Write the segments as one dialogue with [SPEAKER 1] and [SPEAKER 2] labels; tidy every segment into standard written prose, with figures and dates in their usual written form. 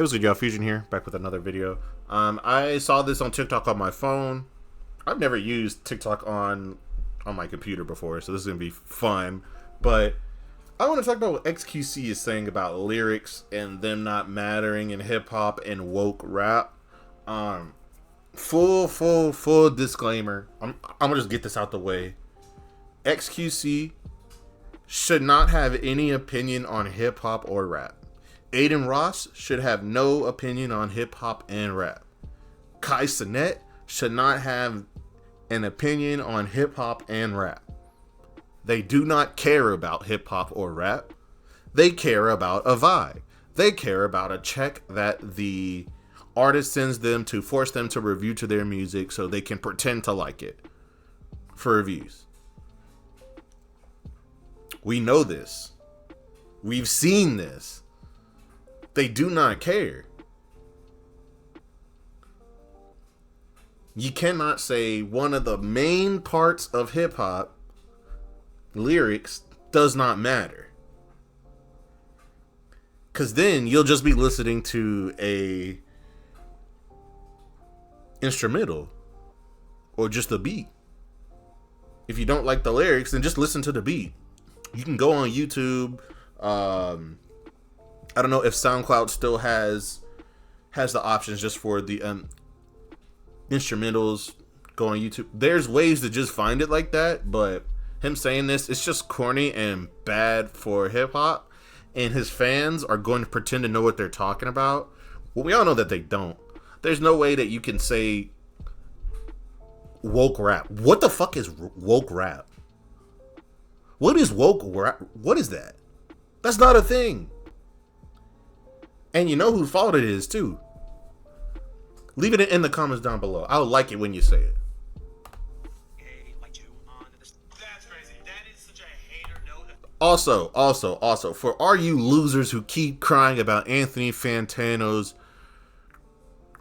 [SPEAKER 1] It was good, y'all. Fusion here, back with another video. I saw this on TikTok on my phone. I've never used TikTok on my computer before, so this is gonna be fun. But I want to talk about what XQC is saying about lyrics and them not mattering in hip hop and woke rap. Full disclaimer. I'm gonna just get this out the way. XQC should not have any opinion on hip hop or rap. Aiden Ross should have no opinion on hip hop and rap. Kai Cenat should not have an opinion on hip hop and rap. They do not care about hip hop or rap. They care about a vibe. They care about a check that the artist sends them to force them to review to their music so they can pretend to like it for reviews. We know this. We've seen this. They do not care. You cannot say one of the main parts of hip hop, lyrics, does not matter. Because then you'll just be listening to a instrumental or just a beat. If you don't like the lyrics, then just listen to the beat. You can go on YouTube. I don't know if SoundCloud still has the options just for the instrumentals. Go on YouTube. There's ways to just find it like that, but him saying this, it's just corny and bad for hip hop, and his fans are going to pretend to know what they're talking about. Well, we all know that they don't. There's no way that you can say woke rap. What the fuck is woke rap? What is woke rap? What is that? That's not a thing. And you know whose fault it is, too. Leave it in the comments down below. I would like it when you say it.
[SPEAKER 2] That's crazy. That is such a hater note.
[SPEAKER 1] Also, for all you losers who keep crying about Anthony Fantano's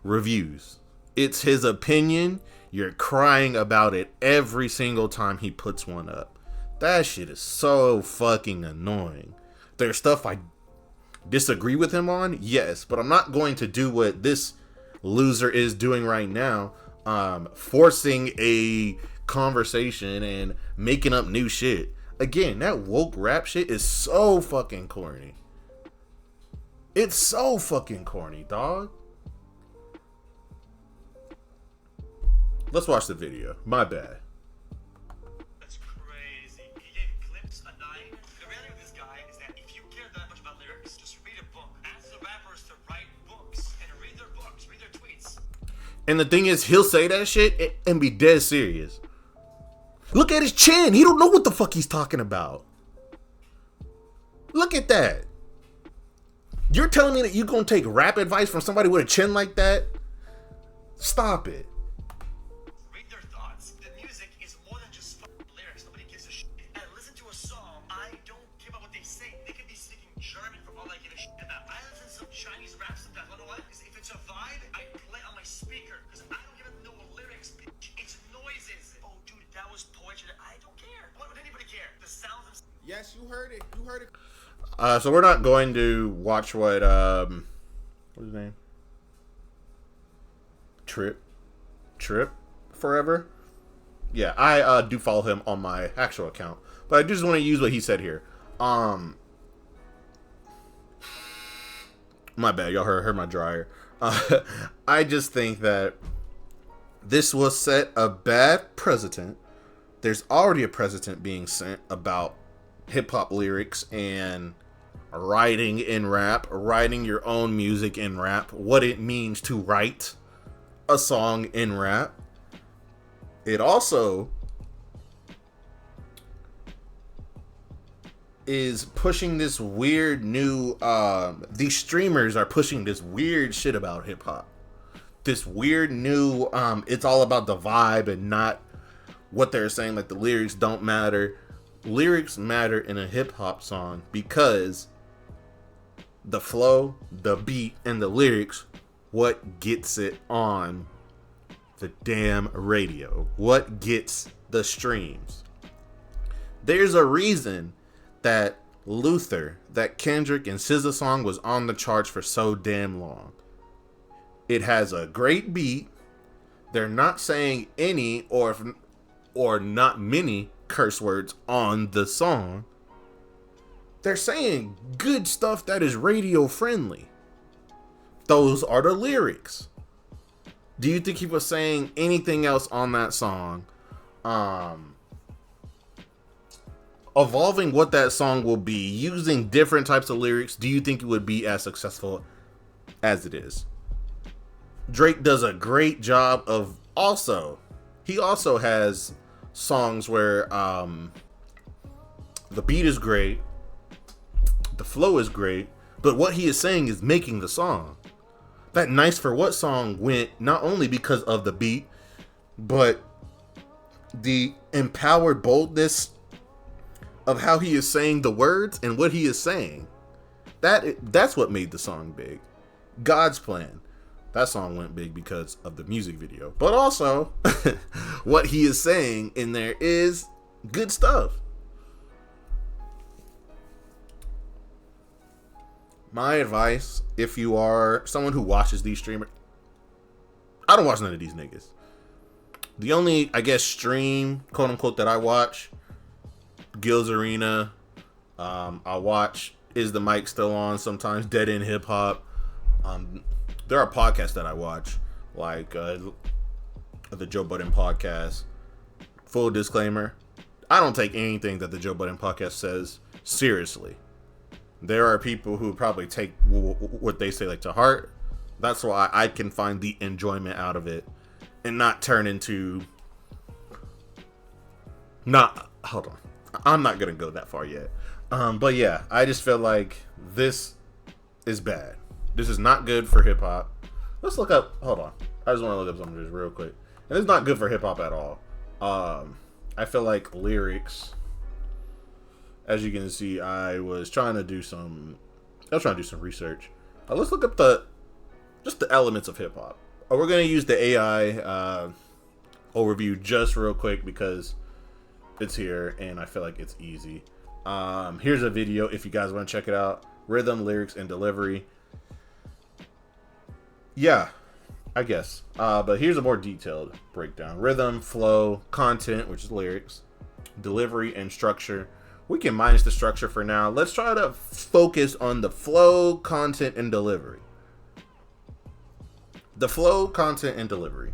[SPEAKER 1] reviews, it's his opinion. You're crying about it every single time he puts one up. That shit is so fucking annoying. There's stuff I disagree with him on, yes, but I'm not going to do what this loser is doing right now, forcing a conversation and making up new shit. Again, that woke rap shit is so fucking corny. It's so fucking corny, dog. Let's watch the video. My bad.
[SPEAKER 2] That's crazy. He gave clips a 9. The reality with this guy is that if you care that much about lyrics, just read a book. Ask the rappers to write books and read their books, read their tweets.
[SPEAKER 1] And the thing is, he'll say that shit and be dead serious. Look at his chin. He don't know what the fuck he's talking about. Look at that. You're telling me that you're gonna take rap advice from somebody with a chin like that? Stop it.
[SPEAKER 2] Read their thoughts. The music is more than just lyrics. Nobody gives a shit. And listen to a song. I don't care about what they say. They could be speaking German for all I give a shit about. I listen to some Chinese rap sometimes. You know what? Because if it's a vibe, I play on my speaker. Because I don't even know the lyrics, bitch. It's noises. Oh, dude, that was poetry. I don't care. Why would anybody care? The sounds of...
[SPEAKER 3] Yes, you heard it. You heard it.
[SPEAKER 1] So we're not going to watch what what's his name? Trip Forever. Yeah, I do follow him on my actual account, but I just want to use what he said here. My bad, y'all heard my dryer. I just think that this will set a bad precedent. There's already a precedent being sent about hip hop lyrics and writing in rap, writing your own music in rap, what it means to write a song in rap. It also is pushing this weird new these streamers are pushing this weird shit about hip hop. This weird new it's all about the vibe and not what they're saying, like the lyrics don't matter. Lyrics matter in a hip hop song because the flow, the beat, and the lyrics, what gets it on the damn radio, what gets the streams. There's a reason that Luther, that Kendrick and SZA song was on the charts for so damn long. It has a great beat. They're not saying any or not many curse words on the song. They're saying good stuff that is radio friendly. Those are the lyrics. Do you think he was saying anything else on that song? Evolving what that song will be, using different types of lyrics, do you think it would be as successful as it is? Drake does a great job of he also has songs where the beat is great, the flow is great, but what he is saying is making the song. That Nice for What song went not only because of the beat, but the empowered boldness of how he is saying the words and what he is saying. That's what made the song big. God's Plan. That song went big because of the music video. But also, what he is saying in there is good stuff. My advice, if you are someone who watches these streamers, I don't watch none of these niggas. The only, I guess, stream, quote unquote, that I watch, Gil's Arena. I watch Is the Mic Still On sometimes, Dead End Hip Hop. There are podcasts that I watch, like the Joe Budden podcast. Full disclaimer, I don't take anything that the Joe Budden podcast says seriously. There are people who probably take what they say like to heart. That's why I can find the enjoyment out of it and not turn into hold on. I'm not going to go that far yet. But yeah, I just feel like this is bad. This is not good for hip hop. Let's look up, hold on. I just want to look up something just real quick. And it's not good for hip hop at all. I feel like lyrics, as you can see, I was trying to do some research. Let's look up just the elements of hip hop. We're going to use the AI overview just real quick because it's here and I feel like it's easy. Here's a video if you guys want to check it out. Rhythm, lyrics, and delivery. Yeah, I guess. But here's a more detailed breakdown. Rhythm, flow, content, which is lyrics, delivery, and structure. We can minus the structure for now. Let's try to focus on the flow, content, and delivery. The flow, content, and delivery.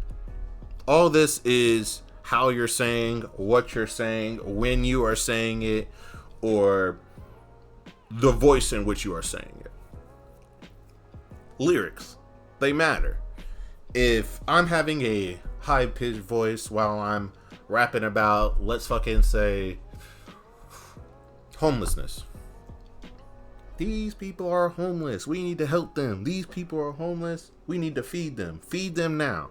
[SPEAKER 1] All this is how you're saying, what you're saying, when you are saying it, or the voice in which you are saying it. Lyrics, they matter. If I'm having a high-pitched voice while I'm rapping about, let's fucking say, homelessness. These people are homeless. We need to help them. These people are homeless. We need to feed them. Feed them now.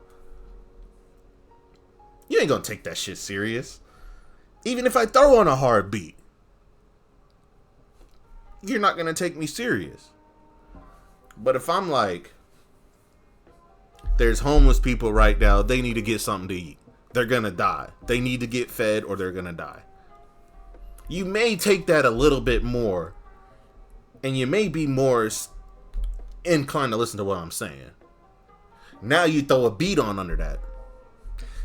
[SPEAKER 1] You ain't gonna take that shit serious. Even if I throw on a hard beat, you're not gonna take me serious. But if I'm like, there's homeless people right now, they need to get something to eat. They're gonna die. They need to get fed or they're gonna die. You may take that a little bit more, and you may be more inclined to listen to what I'm saying. Now you throw a beat on under that.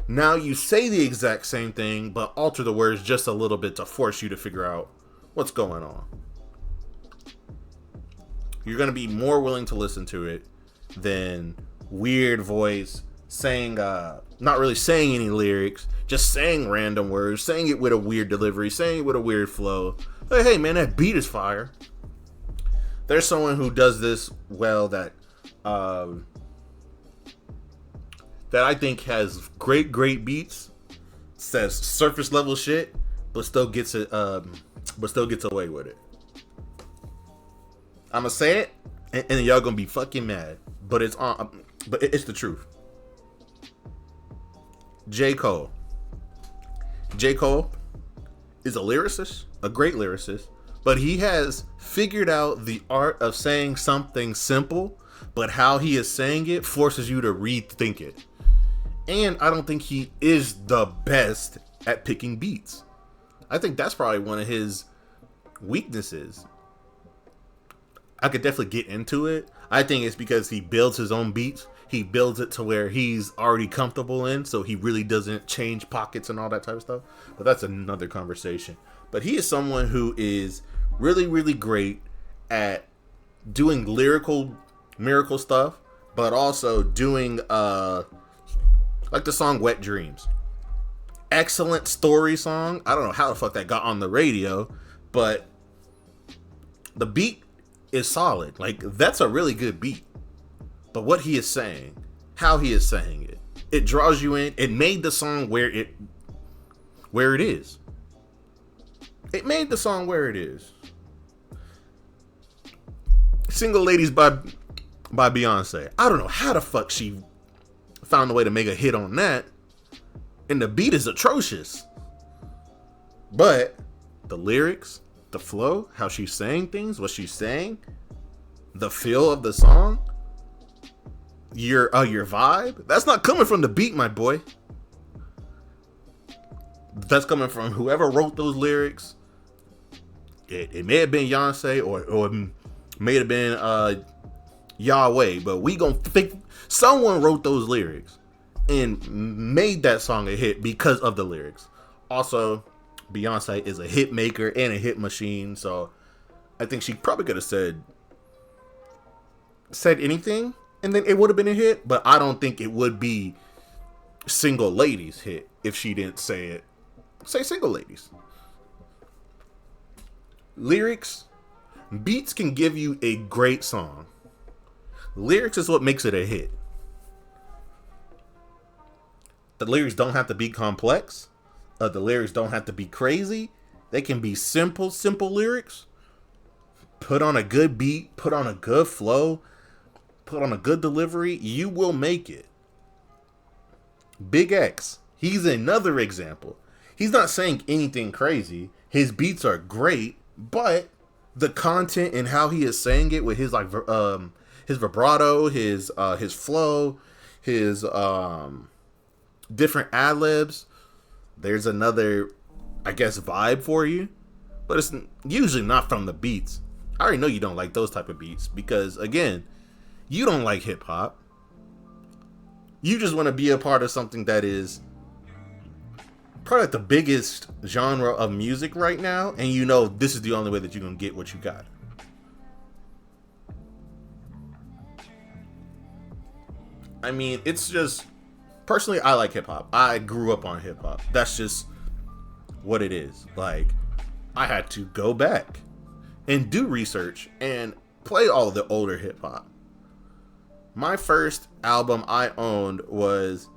[SPEAKER 1] Now you say the exact same thing, but alter the words just a little bit to force you to figure out what's going on. You're going to be more willing to listen to it than weird voice, saying, not really saying any lyrics, just saying random words, saying it with a weird delivery, saying it with a weird flow. Hey man, that beat is fire. There's someone who does this well that I think has great beats, says surface level shit, but still gets it, away with it. I'ma say it, and y'all gonna be fucking mad, but it's the truth. J. Cole is a lyricist, a great lyricist, but he has figured out the art of saying something simple, but how he is saying it forces you to rethink it. And I don't think he is the best at picking beats. I think that's probably one of his weaknesses, I could definitely get into it. I think it's because he builds his own beats. He builds it to where he's already comfortable in, so he really doesn't change pockets and all that type of stuff. But that's another conversation. But he is someone who is really, really great at doing lyrical miracle stuff, but also doing like the song Wet Dreams. Excellent story song. I don't know how the fuck that got on the radio, but the beat is solid. Like, that's a really good beat. But what he is saying, how he is saying it, it draws you in. It made the song where it is. It made the song where it is. Single Ladies by Beyonce. I don't know how the fuck she found a way to make a hit on that. And the beat is atrocious. But the lyrics, the flow, how she's saying things, what she's saying, the feel of the song, your vibe, that's not coming from the beat, my boy. That's coming from whoever wrote those lyrics. It may have been Beyonce or it may have been Yahweh, but we gonna think someone wrote those lyrics and made that song a hit because of the lyrics. Also, Beyonce is a hit maker and a hit machine, so I think she probably could have said anything and then it would have been a hit, but I don't think it would be Single Ladies hit if she didn't say Single Ladies. Lyrics, beats can give you a great song. Lyrics is what makes it a hit. The lyrics don't have to be complex. The lyrics don't have to be crazy. They can be simple lyrics. Put on a good beat, put on a good flow, put on a good delivery. You will make it. Big X, he's another example. He's not saying anything crazy. His beats are great, but the content and how he is saying it with his his vibrato, his flow, his different ad-libs, there's another, I guess, vibe for you. But it's usually not from the beats. I already know you don't like those type of beats because, again, you don't like hip-hop. You just want to be a part of something that is probably like the biggest genre of music right now, and you know this is the only way that you're going to get what you got. I mean, it's just, personally, I like hip-hop. I grew up on hip-hop. That's just what it is. Like, I had to go back and do research and play all of the older hip-hop. My first album I owned was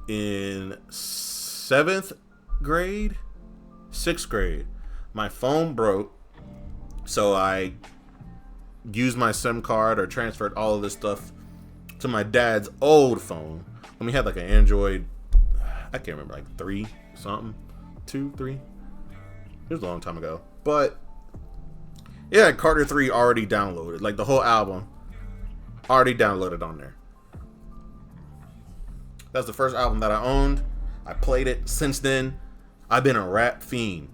[SPEAKER 1] in 6th grade. My phone broke, so I used my SIM card or transferred all of this stuff to my dad's old phone. When we had like an Android, I can't remember, like 3 something, 2, 3. It was a long time ago. But yeah, Carter 3 already downloaded. Like the whole album already downloaded on there. That's the first album that I owned. I played it. Since then, I've been a rap fiend.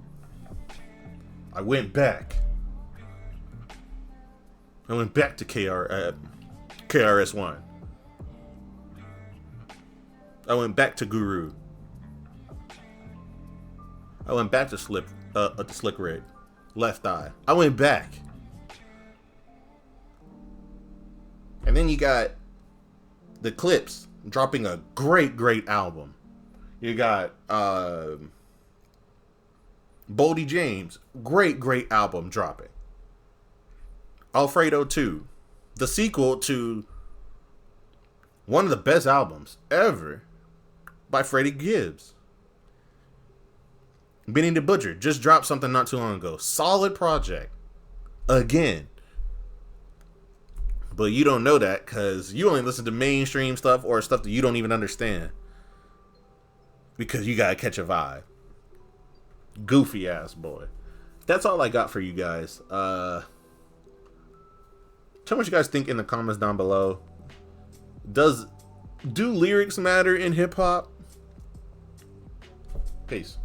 [SPEAKER 1] I went back. I went back to KRS-One. I went back to Guru. I went back to Slick Rick. Left Eye. I went back. And then you got the Clips dropping a great album. You got Boldy James, great album dropping. Alfredo 2, the sequel to one of the best albums ever by Freddie Gibbs. Benny the Butcher just dropped something not too long ago. Solid project. Again. But you don't know that because you only listen to mainstream stuff or stuff that you don't even understand. Because you gotta catch a vibe. Goofy ass boy. That's all I got for you guys. Tell me what you guys think in the comments down below. Do lyrics matter in hip hop? Peace.